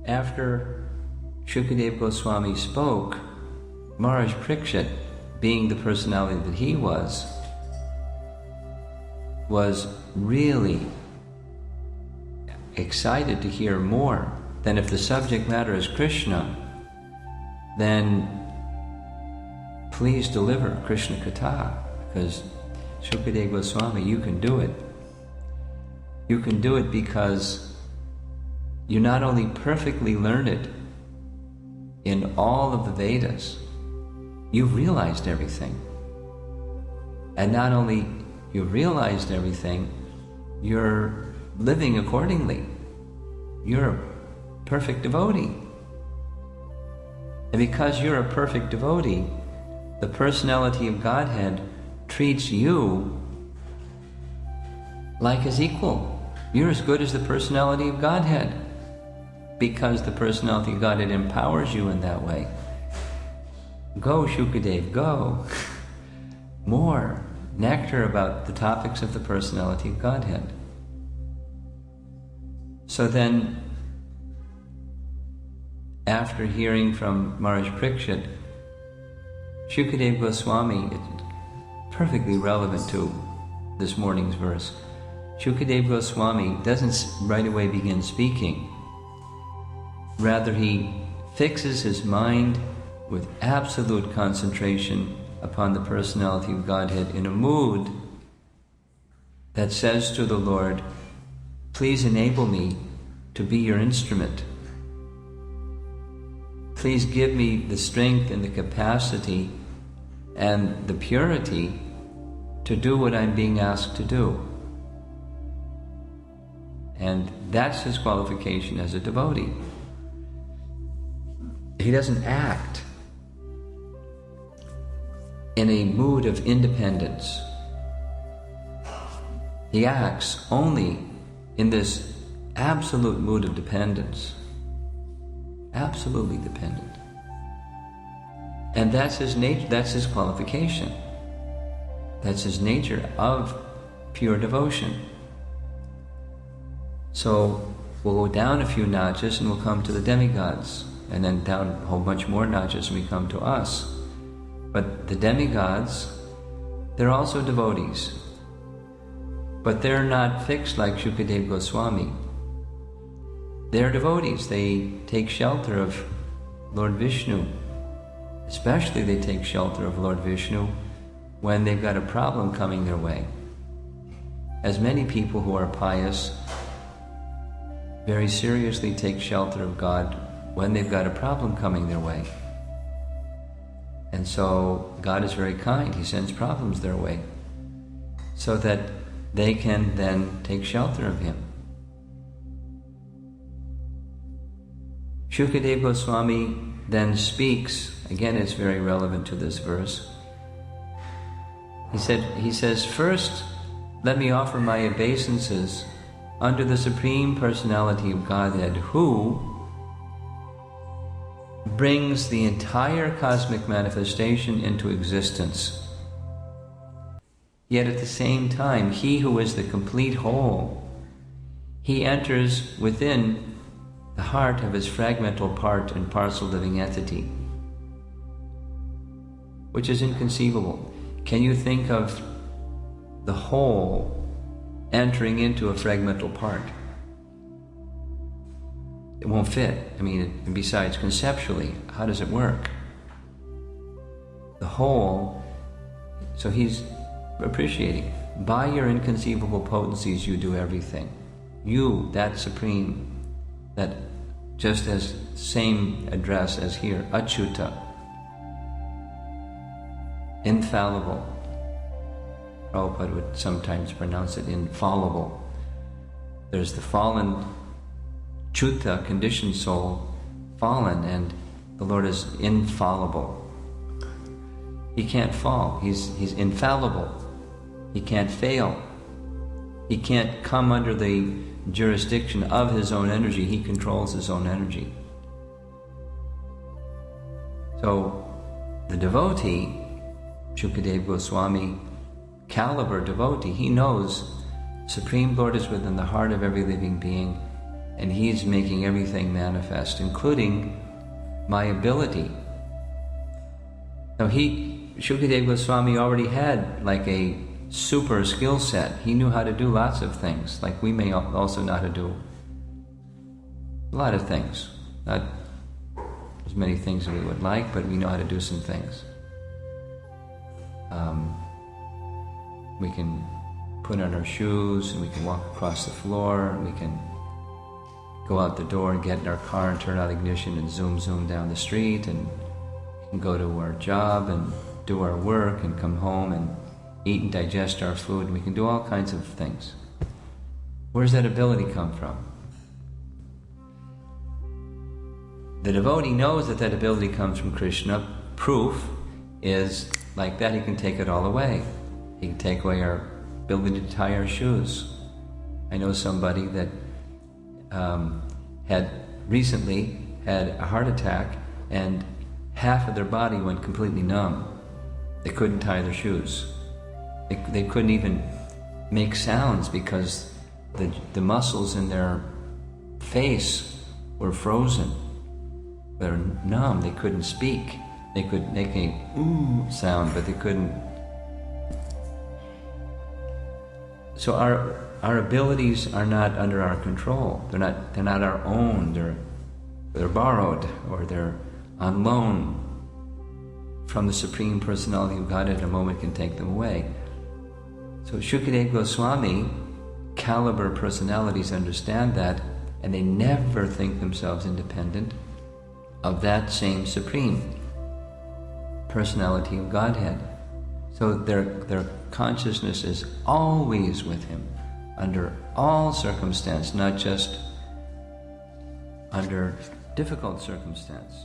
after Shukadeva Goswami spoke, Maharaj Parikshit, being the personality that he was really excited to hear more. Then if the subject matter is Krishna, then please deliver Krishna Katha, because Shukadeva Goswami, you can do it. You can do it because you not only perfectly learned in all of the Vedas, you've realized everything. And not only you've realized everything, you're living accordingly. You're a perfect devotee. And because you're a perfect devotee, the personality of Godhead treats you like his equal. You're as good as the personality of Godhead, because the personality of Godhead empowers you in that way. Go, Shukadev, go. More nectar about the topics of the personality of Godhead. So then, after hearing from Maharaj Parikshit, Shukadeva Goswami, it's perfectly relevant to this morning's verse. Shukadeva Goswami doesn't right away begin speaking. Rather, he fixes his mind with absolute concentration upon the personality of Godhead in a mood that says to the Lord, please enable me to be your instrument. Please give me the strength and the capacity and the purity to do what I'm being asked to do. And that's his qualification as a devotee. He doesn't act in a mood of independence. He acts only in this absolute mood of dependence. Absolutely dependent. And that's his nature, that's his qualification. That's his nature of pure devotion. So we'll go down a few notches and we'll come to the demigods, and then down a whole bunch more notches and we come to us. But the demigods, they're also devotees. But they're not fixed like Shukadeva Goswami. They're devotees. They take shelter of Lord Vishnu. Especially they take shelter of Lord Vishnu when they've got a problem coming their way. As many people who are pious very seriously take shelter of God when they've got a problem coming their way. And so God is very kind. He sends problems their way so that they can then take shelter of Him. Shukadeva Goswami then speaks, again it's very relevant to this verse. He says, first, let me offer my obeisances under the Supreme Personality of Godhead, who brings the entire cosmic manifestation into existence. Yet at the same time, He who is the complete whole, He enters within the heart of His fragmental part and parcel living entity, which is inconceivable. Can you think of the whole entering into a fragmental part? It won't fit. I mean, and besides, conceptually, how does it work? The whole, so He's appreciating, by your inconceivable potencies you do everything. You, that supreme, that just as same address as here, Achyuta, infallible. Prabhupada would sometimes pronounce it infallible. There's the fallen Chuta, conditioned soul, fallen, and the Lord is infallible. He can't fall. He's infallible. He can't fail. He can't come under the jurisdiction of His own energy. He controls His own energy. So the devotee, Shukadeva Goswami, caliber devotee, he knows Supreme Lord is within the heart of every living being, and He's making everything manifest, including my ability. Now Shukadeva Goswami already had like a super skill set. He knew how to do lots of things, like we may also know how to do a lot of things. Not as many things as we would like, but we know how to do some things. We can put on our shoes, and we can walk across the floor, and we can go out the door and get in our car and turn on ignition and zoom down the street, and we can go to our job and do our work and come home and eat and digest our food, and we can do all kinds of things. Where does that ability come from? The devotee knows that that ability comes from Krishna. Proof is like that he can take it all away. He can take away our ability to tie our shoes. I know somebody that had recently had a heart attack, and half of their body went completely numb. They couldn't tie their shoes. They couldn't even make sounds because the muscles in their face were frozen. They're numb. They couldn't speak. They could make a ooh sound, but they couldn't. So our abilities are not under our control. They're not our own. They're borrowed, or they're on loan from the Supreme Personality of Godhead. A moment can take them away. So Shukadeva Goswami caliber personalities understand that, and they never think themselves independent of that same Supreme Personality of Godhead. So their consciousness is always with Him, under all circumstance, not just under difficult circumstance.